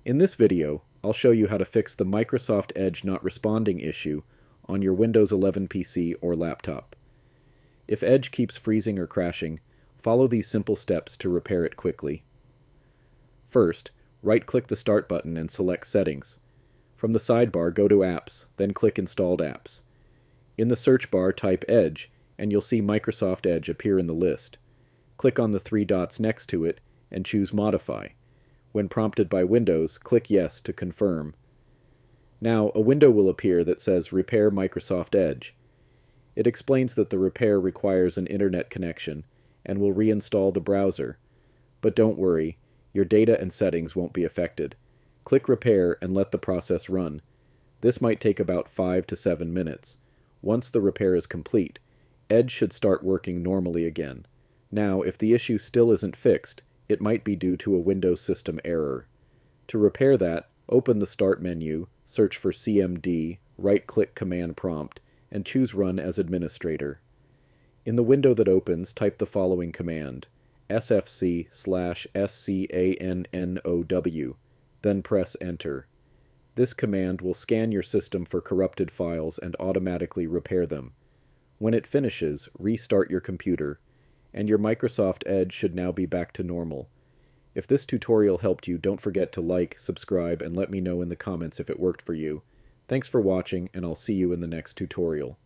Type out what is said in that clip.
In this video, I'll show you how to fix the Microsoft Edge not responding issue on your Windows 11 PC or laptop. If Edge keeps freezing or crashing, follow these simple steps to repair it quickly. First, right-click the Start button and select Settings. From the sidebar, go to Apps, then click Installed Apps. In the search bar, type Edge, and you'll see Microsoft Edge appear in the list. Click on the three dots next to it and choose Modify. When prompted by Windows, click Yes to confirm. Now, a window will appear that says Repair Microsoft Edge. It explains that the repair requires an internet connection and will reinstall the browser. But don't worry, your data and settings won't be affected. Click Repair and let the process run. This might take about 5 to 7 minutes. Once the repair is complete, Edge should start working normally again. Now, if the issue still isn't fixed, it might be due to a Windows system error. To repair that, open the Start menu, search for CMD, right-click Command Prompt, and choose Run as Administrator. In the window that opens, type the following command, sfc/scannow, then press Enter. This command will scan your system for corrupted files and automatically repair them. When it finishes, restart your computer, and your Microsoft Edge should now be back to normal. If this tutorial helped you, don't forget to like, subscribe, and let me know in the comments if it worked for you. Thanks for watching, and I'll see you in the next tutorial.